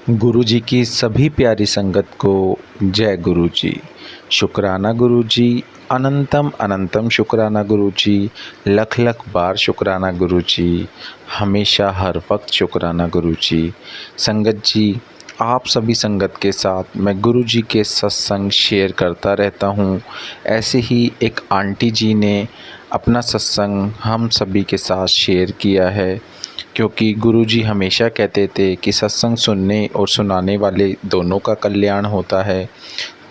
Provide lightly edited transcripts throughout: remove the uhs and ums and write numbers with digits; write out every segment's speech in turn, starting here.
गुरु जी की सभी प्यारी संगत को जय गुरु जी। शुक्राना गुरु जी, अनंतम अनंतम शुक्राना गुरु जी, लख लख बार शुक्राना गुरु जी, हमेशा हर वक्त शुक्राना गुरु जी। संगत जी, आप सभी संगत के साथ मैं गुरु जी के सत्संग शेयर करता रहता हूँ। ऐसे ही एक आंटी जी ने अपना सत्संग हम सभी के साथ शेयर किया है, क्योंकि गुरुजी हमेशा कहते थे कि सत्संग सुनने और सुनाने वाले दोनों का कल्याण होता है।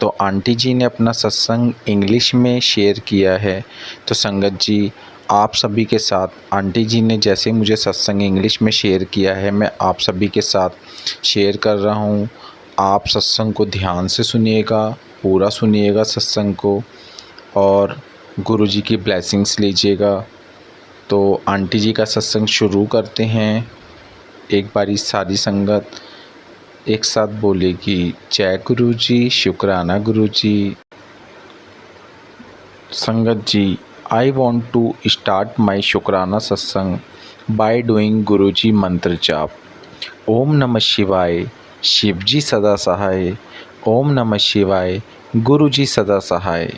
तो आंटी जी ने अपना सत्संग इंग्लिश में शेयर किया है। तो संगत जी, आप सभी के साथ आंटी जी ने जैसे मुझे सत्संग इंग्लिश में शेयर किया है, मैं आप सभी के साथ शेयर कर रहा हूँ। आप सत्संग को ध्यान से सुनिएगा, पूरा सुनिएगा सत्संग को, और गुरुजी की ब्लेसिंग्स लीजिएगा। तो आंटी जी का सत्संग शुरू करते हैं। एक बारी सारी संगत एक साथ बोलेगी, जय गुरु जी, शुक्राना गुरु जी। संगत जी, I want to start my शुक्राना सत्संग बाय डूइंग गुरु जी मंत्र जाप। ओम नमः शिवाय, शिव जी सदा सहाय। ओम नमः शिवाय, गुरु जी सदा सहाय।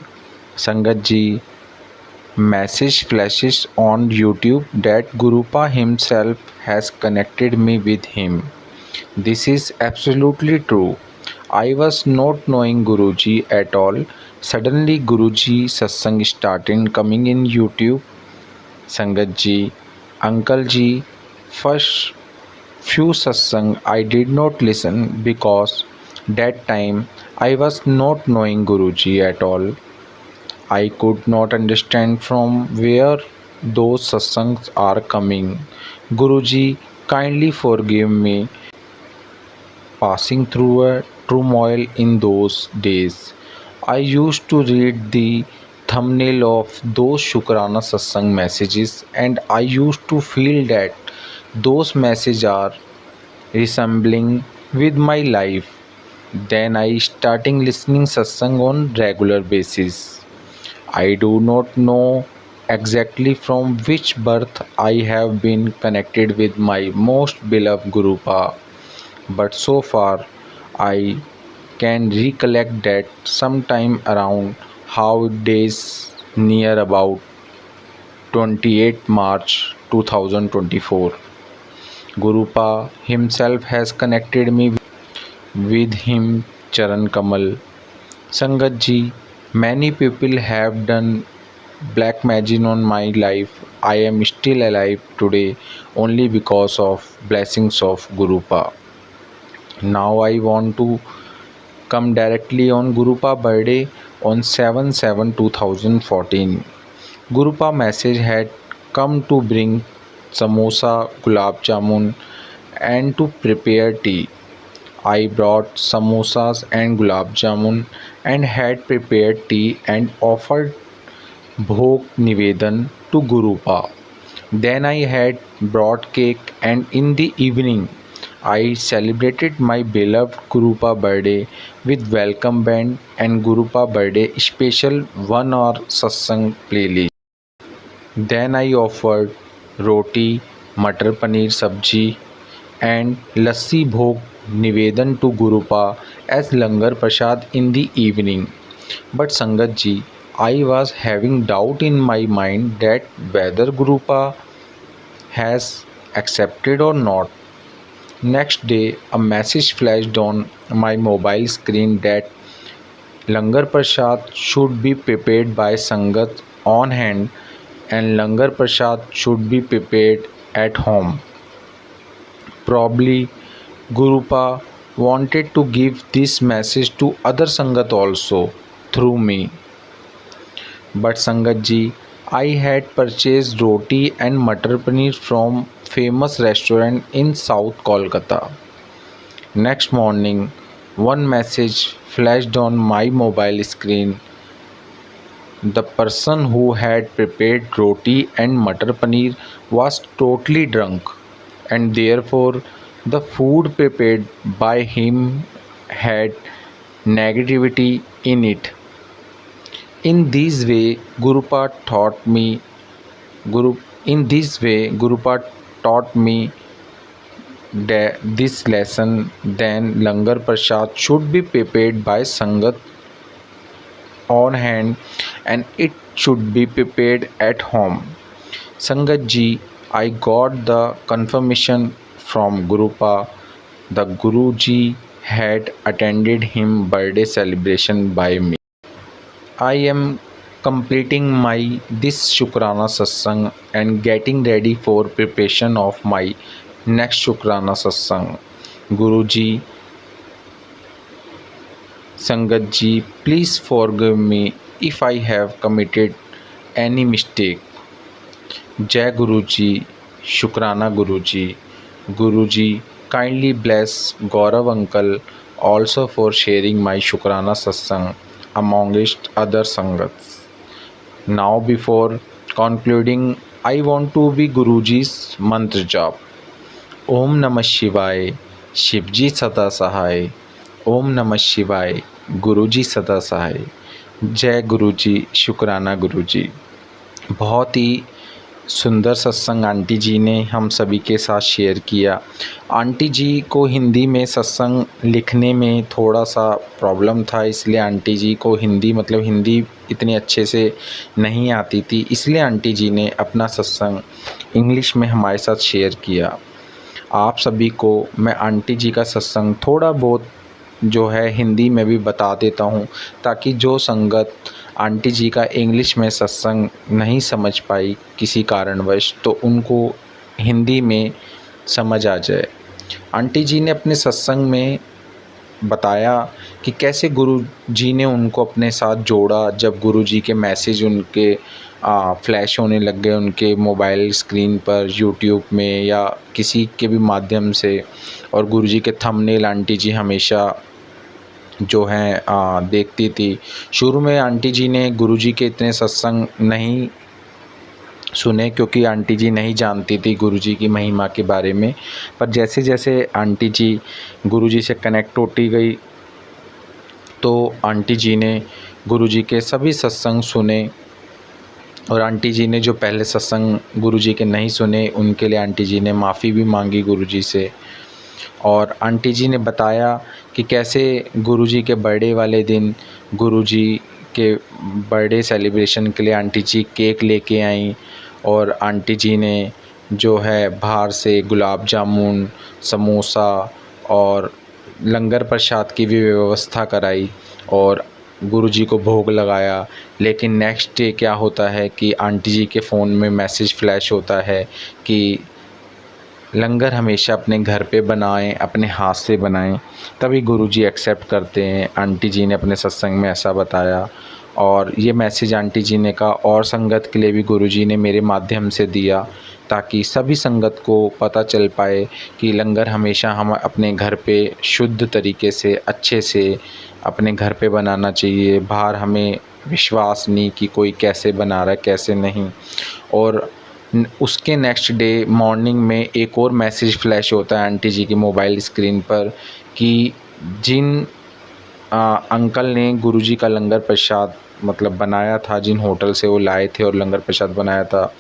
संगत जी, message flashes on YouTube that Gurupa himself has connected me with him. This is absolutely true. I was not knowing Guruji at all. Suddenly Guruji satsang started coming in YouTube. Sangat ji, Uncle ji, first few satsang I did not listen because that time I was not knowing Guruji at all. I could not understand from where those satsangs are coming. Guruji, kindly forgive me passing through a turmoil in those days. I used to read the thumbnail of those Shukrana satsang messages, and I used to feel that those messages are resembling with my life. Then I starting listening satsang on regular basis. I do not know exactly from which birth I have been connected with my most beloved Gurupa, but so far I can recollect that sometime around how days near about 28 March 2024. Gurupa himself has connected me with him Charan Kamal. Sangat ji, many people have done black magic on my life. I am still alive today only because of blessings of Gurupa. Now I want to come directly on Gurupa birthday on 7/7/2014. Gurupa message had come to bring samosa, gulab jamun and to prepare tea. I brought samosas and gulab jamun and had prepared tea and offered Bhog Nivedan to Gurupa. Then I had brought cake, and in the evening I celebrated my beloved Gurupa birthday with welcome band and Gurupa birthday special 1 hour satsang playlist. Then I offered roti, matar paneer sabji and lassi bhog nivedan to Gurupa as langar prasad in the evening. But Sangat ji, I was having doubt in my mind that whether Gurupa has accepted or not. Next day, a message flashed on my mobile screen that Langar Prasad should be prepared by Sangat on hand and Langar Prasad should be prepared at home. Probably Gurupa wanted to give this message to other Sangat also through me. But Sangat ji, I had purchased roti and matar paneer from famous restaurant in South Kolkata. Next morning, one message flashed on my mobile screen. The person who had prepared roti and matar paneer was totally drunk, and therefore the food prepared by him had negativity in it. In this way, Gurupa taught me Guru in this way Gurupa taught me this lesson, then Langar Prasad should be prepared by Sangat on hand and it should be prepared at home. Sangat ji, I got the confirmation from Gurupa. The Guruji had attended him birthday celebration by me. I am completing my this Shukrana Satsang and getting ready for preparation of my next Shukrana Satsang. Guruji, Sangat ji, please forgive me if I have committed any mistake. Jai Guruji, Shukrana Guruji. Guruji, kindly bless Gaurav uncle also for sharing my Shukrana Satsang amongst other Sangats. Now before concluding, I want to be Guruji's mantra jap. Om Namah Shivaya, Shivji Sada Sahai. Om Namah Shivaya, Guruji Sada Sahai. जय गुरुजी, शुक्राना गुरुजी। बहुत ही सुंदर सत्संग aunty जी ने हम सभी के साथ शेयर किया। आंटी जी को हिंदी में सत्संग लिखने में थोड़ा सा प्रॉब्लम था, इसलिए आंटी जी को हिंदी इतनी अच्छे से नहीं आती थी, इसलिए आंटी जी ने अपना सत्संग इंग्लिश में हमारे साथ शेयर किया। आप सभी को मैं आंटी जी का सत्संग थोड़ा बहुत जो है हिंदी में भी बता देता हूँ, ताकि जो संगत आंटी जी का इंग्लिश में सत्संग नहीं समझ पाई किसी कारणवश, तो उनको हिंदी में समझ आ जाए। आंटी जी ने अपने सत्संग में बताया कि कैसे गुरु जी ने उनको अपने साथ जोड़ा, जब गुरु जी के मैसेज उनके फ्लैश होने लग गए उनके मोबाइल स्क्रीन पर, यूट्यूब में या किसी के भी माध्यम से, और गुरु जी के थंबनेल आंटी जी हमेशा जो हैं देखती थी। शुरू में आंटी जी ने गुरुजी के इतने सत्संग नहीं सुने, क्योंकि आंटी जी नहीं जानती थी गुरुजी की महिमा के बारे में, पर जैसे जैसे आंटी जी गुरुजी से कनेक्ट होती गई, तो आंटी जी ने गुरुजी के सभी सत्संग सुने। और आंटी जी ने जो पहले सत्संग गुरुजी के नहीं सुने, उनके लिए आंटी जी ने माफ़ी भी मांगी गुरुजी से। और आंटी जी ने बताया कि कैसे गुरुजी के बर्थडे वाले दिन गुरुजी के बर्थडे सेलिब्रेशन के लिए आंटी जी केक लेके आईं, और आंटी जी ने जो है बाहर से गुलाब जामुन, समोसा और लंगर प्रसाद की भी व्यवस्था कराई और गुरुजी को भोग लगाया। लेकिन नेक्स्ट डे क्या होता है कि आंटी जी के फ़ोन में मैसेज फ्लैश होता है कि लंगर हमेशा अपने घर पे बनाएं, अपने हाथ से बनाएं, तभी गुरुजी एक्सेप्ट करते हैं। आंटी जी ने अपने सत्संग में ऐसा बताया, और ये मैसेज आंटी जी ने कहा और संगत के लिए भी गुरुजी ने मेरे माध्यम से दिया, ताकि सभी संगत को पता चल पाए कि लंगर हमेशा हम अपने घर पे शुद्ध तरीके से अच्छे से अपने घर पे बनाना चाहिए। बाहर हमें विश्वास नहीं कि कोई कैसे बना रहा है कैसे नहीं। और उसके नेक्स्ट डे मॉर्निंग में एक और मैसेज फ्लैश होता है आंटी जी की मोबाइल स्क्रीन पर कि जिन अंकल ने गुरुजी का लंगर प्रसाद बनाया था, जिन होटल से वो लाए थे और लंगर प्रसाद बनाया था,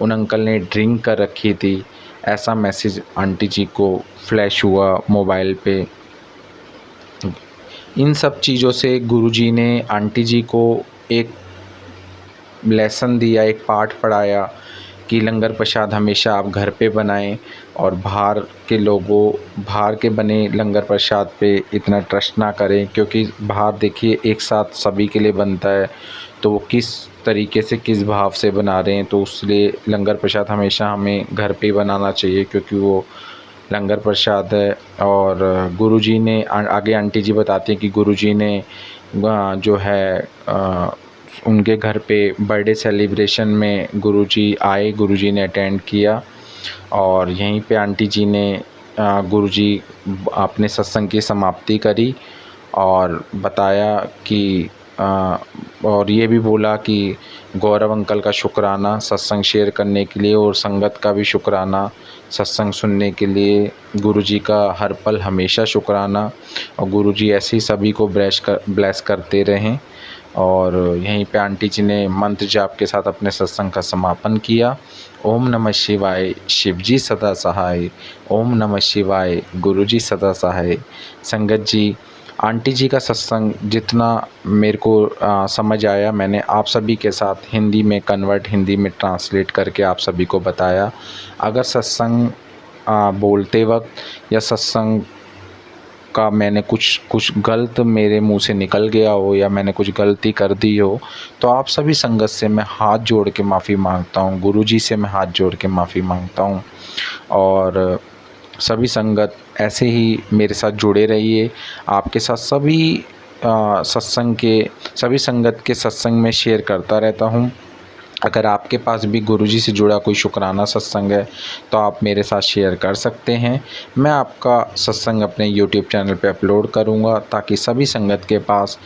उन अंकल ने ड्रिंक कर रखी थी। ऐसा मैसेज आंटी जी को फ्लैश हुआ मोबाइल पे। इन सब चीज़ों से गुरुजी ने आंटी जी को एक लेसन दिया, एक पाठ पढ़ाया कि लंगर प्रसाद हमेशा आप घर पे बनाएं और बाहर के बने लंगर प्रसाद पे इतना ट्रस्ट ना करें, क्योंकि बाहर देखिए एक साथ सभी के लिए बनता है, तो वो किस तरीके से किस भाव से बना रहे हैं, तो इसलिए लंगर प्रसाद हमेशा हमें घर पे ही बनाना चाहिए, क्योंकि वो लंगर प्रसाद है। और गुरुजी ने आगे आंटी जी बताती हैं कि गुरुजी ने जो है उनके घर पे बर्थडे सेलिब्रेशन में गुरुजी आए, गुरुजी ने अटेंड किया, और यहीं पे आंटी जी ने गुरुजी अपने सत्संग की समाप्ति करी और बताया कि और ये भी बोला कि गौरव अंकल का शुक्राना सत्संग शेयर करने के लिए, और संगत का भी शुक्राना सत्संग सुनने के लिए। गुरुजी का हर पल हमेशा शुक्राना, और गुरुजी ऐसे ही सभी को ब्लेस करते रहें। और यहीं पे आंटी जी ने मंत्र जाप के साथ अपने सत्संग का समापन किया। ओम नमः शिवाय, शिव जी सदा सहाय। ओम नमः शिवाय, गुरु जी सदा सहाय। संगत जी, आंटी जी का सत्संग जितना मेरे को समझ आया, मैंने आप सभी के साथ हिंदी में कन्वर्ट, हिंदी में ट्रांसलेट करके आप सभी को बताया। अगर सत्संग बोलते वक्त या सत्संग का मैंने कुछ गलत मेरे मुंह से निकल गया हो या मैंने कुछ गलती कर दी हो, तो आप सभी संगत से मैं हाथ जोड़ के माफ़ी मांगता हूँ, गुरुजी से मैं हाथ जोड़ के माफ़ी मांगता हूँ। और सभी संगत ऐसे ही मेरे साथ जुड़े रहिए। आपके साथ सभी संगत के सत्संग में शेयर करता रहता हूँ। अगर आपके पास भी गुरुजी से जुड़ा कोई शुक्राना सत्संग है तो आप मेरे साथ शेयर कर सकते हैं। मैं आपका सत्संग अपने यूट्यूब चैनल पे अपलोड करूँगा ताकि सभी संगत के पास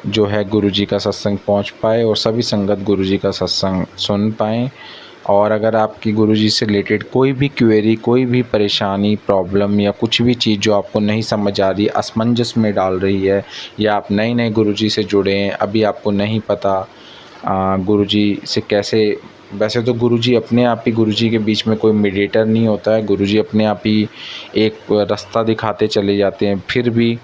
जो है गुरुजी का सत्संग पहुँच पाए और सभी संगत गुरुजी का सत्संग सुन पाएँ। और अगर आपकी गुरुजी से रिलेटेड कोई भी क्वेरी, कोई भी परेशानी, प्रॉब्लम या कुछ भी चीज़ जो आपको नहीं समझ आ रही, असमंजस में डाल रही है, या आप नए गुरुजी से जुड़े हैं, अभी आपको नहीं पता गुरुजी से कैसे, वैसे तो गुरुजी अपने आप ही, गुरुजी के बीच में कोई मीडिएटर नहीं होता है, गुरुजी अपने आप ही एक रास्ता दिखाते चले जाते हैं। फिर भी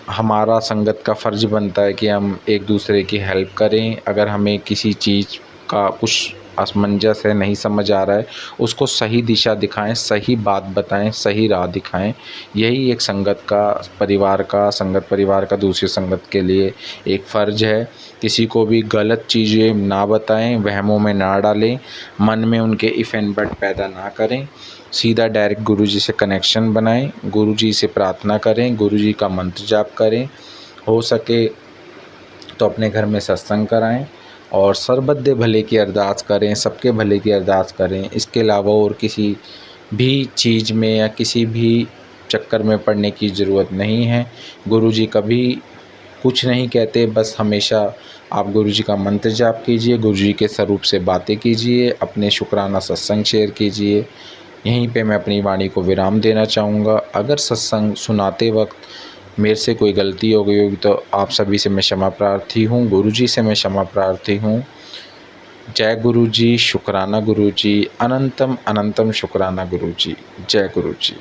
हमारा संगत का फ़र्ज़ बनता है कि हम एक दूसरे की हेल्प करें। अगर हमें किसी चीज़ का कुछ असमंजस है, नहीं समझ आ रहा है, उसको सही दिशा दिखाएं, सही बात बताएं, सही राह दिखाएं। यही एक संगत परिवार का दूसरी संगत के लिए एक फ़र्ज़ है। किसी को भी गलत चीज़ें ना बताएं, वहमों में ना डालें, मन में उनके इफ़ एंड बट पैदा ना करें। सीधा डायरेक्ट गुरुजी से कनेक्शन बनाएं, गुरुजी से प्रार्थना करें, गुरुजी का मंत्र जाप करें। हो सके तो अपने घर में सत्संग कराएं और सर्वबद्ध भले की अरदास करें, सबके भले की अरदास करें। इसके अलावा और किसी भी चीज़ में या किसी भी चक्कर में पड़ने की ज़रूरत नहीं है। गुरुजी कभी कुछ नहीं कहते, बस हमेशा आप गुरुजी का मंत्र जाप कीजिए, गुरुजी के स्वरूप से बातें कीजिए, अपने शुक्राना सत्संग शेयर कीजिए। यहीं पे मैं अपनी वाणी को विराम देना चाहूँगा। अगर सत्संग सुनाते वक्त मेरे से कोई गलती हो गई होगी तो आप सभी से मैं क्षमा प्रार्थी हूँ, गुरुजी से मैं क्षमा प्रार्थी हूँ। जय गुरुजी, शुक्राना गुरुजी, अनंतम अनंतम शुक्राना गुरुजी। जय गुरुजी।